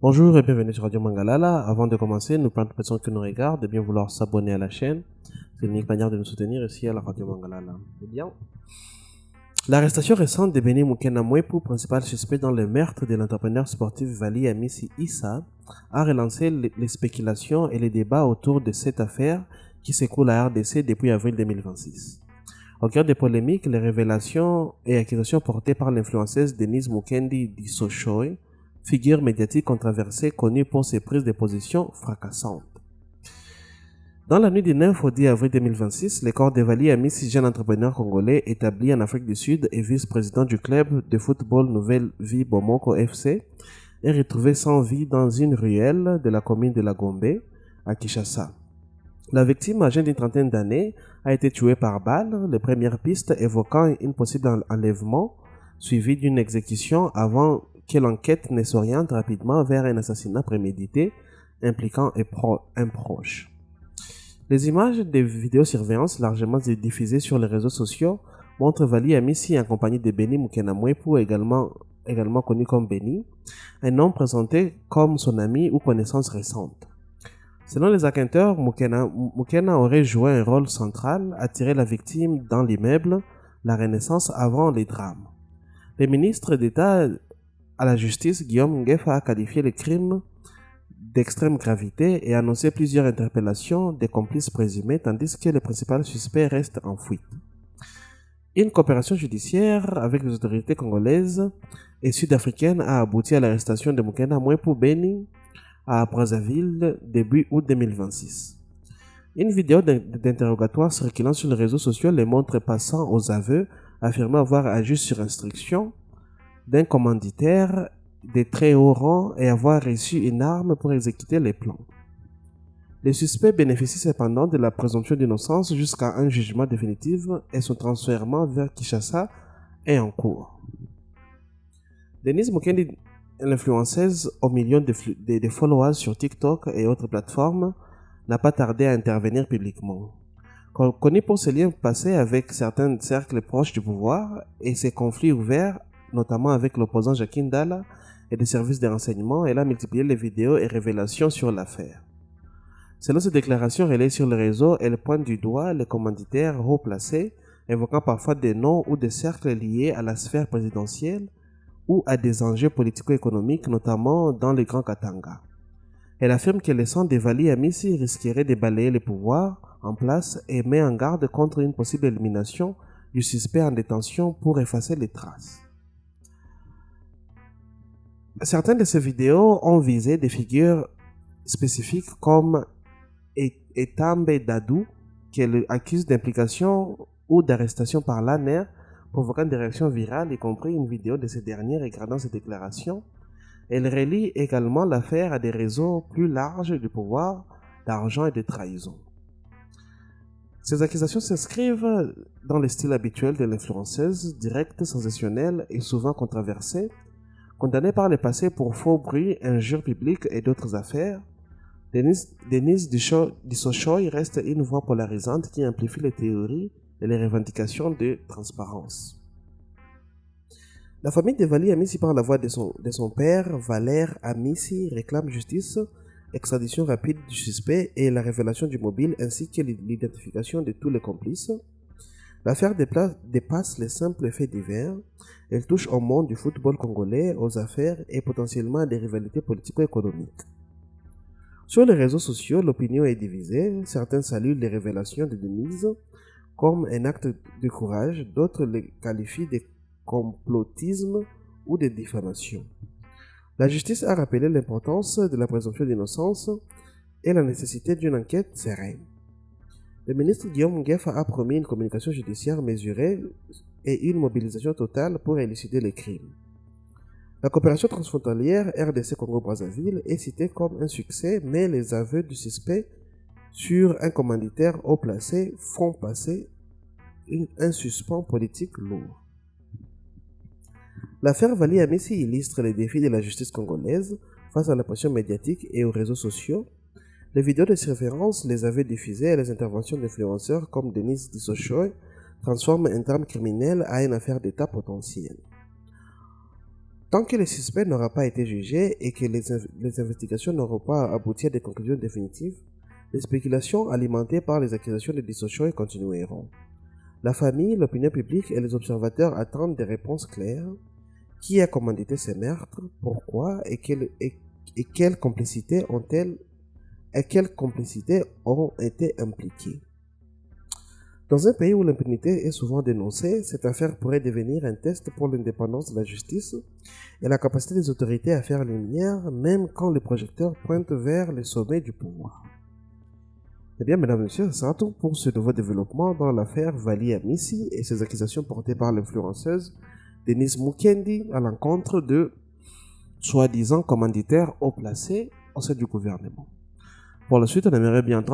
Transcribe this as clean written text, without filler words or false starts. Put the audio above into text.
Bonjour et bienvenue sur Radio Mangalala. Avant de commencer, nous prions toute personne qui nous regarde de bien vouloir s'abonner à la chaîne. C'est l'unique manière de nous soutenir ici à la Radio Mangalala. Eh bien, l'arrestation récente de Benny Mukena Mwepu, principal suspect dans le meurtre de l'entrepreneur sportif Vali Amisi Issa, a relancé les spéculations et les débats autour de cette affaire qui s'écoule à RDC depuis avril 2026. Au cœur des polémiques, les révélations et accusations portées par l'influenceuse Denise Mukendi Disoshoy, figure médiatique controversée connue pour ses prises de position fracassantes. Dans la nuit du 9 au 10 avril 2026, le corps de Vali Amisi, jeune entrepreneur congolais établi en Afrique du Sud et vice-président du club de football Nouvelle Vie Bomoko FC, est retrouvé sans vie dans une ruelle de la commune de la Gombe, à Kinshasa. La victime, âgée d'une trentaine d'années, a été tuée par balle, les premières pistes évoquant une possible enlèvement, suivie d'une exécution avant que l'enquête ne s'oriente rapidement vers un assassinat prémédité impliquant un proche. Les images de vidéosurveillance largement diffusées sur les réseaux sociaux montrent Vali Amisi en compagnie de Benny Mukena Mwepu, également connu comme Benny, un homme présenté comme son ami ou connaissance récente. Selon les enquêteurs, Mukena aurait joué un rôle central, attiré la victime dans l'immeuble La Renaissance avant les drames. Le ministre d'État à la justice, Guillaume Ngefa, a qualifié le crime d'extrême gravité et annoncé plusieurs interpellations des complices présumés, tandis que le principal suspect reste en fuite. Une coopération judiciaire avec les autorités congolaises et sud-africaines a abouti à l'arrestation de Mukena Mwepu Benny à Brazzaville début août 2026. Une vidéo d'interrogatoire circulant sur les réseaux sociaux les montre passant aux aveux, affirmant avoir agi sur instruction d'un commanditaire de très haut rang et avoir reçu une arme pour exécuter les plans. Les suspects bénéficient cependant de la présomption d'innocence jusqu'à un jugement définitif et son transfert vers Kinshasa est en cours. Denise Mukendi, l'influenceuse aux millions de followers sur TikTok et autres plateformes, n'a pas tardé à intervenir publiquement. Connue pour ses liens passés avec certains cercles proches du pouvoir et ses conflits ouverts, notamment avec l'opposant Jacques Ndala et des services de renseignement, elle a multiplié les vidéos et révélations sur l'affaire. Selon ses déclarations relayées sur le réseau, elle pointe du doigt les commanditaires haut placés, évoquant parfois des noms ou des cercles liés à la sphère présidentielle ou à des enjeux politico-économiques, notamment dans le Grand Katanga. Elle affirme que les sons de Vali Amisi risqueraient de balayer le pouvoir en place et met en garde contre une possible élimination du suspect en détention pour effacer les traces. Certaines de ces vidéos ont visé des figures spécifiques comme Etambe Dadou, qu'elle accuse d'implication ou d'arrestation par l'ANER, provoquant des réactions virales, y compris une vidéo de ces dernières regardant ces déclarations. Elle relie également l'affaire à des réseaux plus larges du pouvoir, d'argent et de trahison. Ces accusations s'inscrivent dans le style habituel de l'influenceuse, directe, sensationnelle et souvent controversée. Condamnée par le passé pour faux bruit, injures publiques et d'autres affaires, Denise Disoshoy reste une voix polarisante qui amplifie les théories et les revendications de transparence. La famille de Vali Amisi, par la voix de son père, Valère Amisi, réclame justice, extradition rapide du suspect et la révélation du mobile ainsi que l'identification de tous les complices. L'affaire dépasse les simples faits divers. Elle touche au monde du football congolais, aux affaires et potentiellement à des rivalités politico-économiques. Sur les réseaux sociaux, l'opinion est divisée. Certains saluent les révélations de Denise comme un acte de courage, d'autres les qualifient de complotisme ou de diffamation. La justice a rappelé l'importance de la présomption d'innocence et la nécessité d'une enquête sereine. Le ministre Guillaume Ngefa a promis une communication judiciaire mesurée et une mobilisation totale pour élucider les crimes. La coopération transfrontalière RDC Congo-Brazzaville est citée comme un succès, mais les aveux du suspect sur un commanditaire haut placé font passer un suspens politique lourd. L'affaire Vali Amisi illustre les défis de la justice congolaise face à la pression médiatique et aux réseaux sociaux. Les vidéos de surveillance, les aveux diffusés et les interventions d'influenceurs comme Denise Disoshoy transforment un drame criminel à une affaire d'État potentielle. Tant que le suspect n'aura pas été jugé et que les investigations n'auront pas abouti à des conclusions définitives, les spéculations alimentées par les accusations de dissociation continueront. La famille, l'opinion publique et les observateurs attendent des réponses claires. Qui a commandité ces meurtres? Pourquoi? Et quelles complicités ont été impliquées? Dans un pays où l'impunité est souvent dénoncée, cette affaire pourrait devenir un test pour l'indépendance de la justice et la capacité des autorités à faire lumière, même quand les projecteurs pointent vers les sommets du pouvoir. Eh bien, mesdames et messieurs, c'est tout pour ce nouveau développement dans l'affaire Vali Hamisi et ses accusations portées par l'influenceuse Denise Mukendi à l'encontre de soi-disant commanditaires haut placés au sein du gouvernement. Pour la suite, on aimerait bien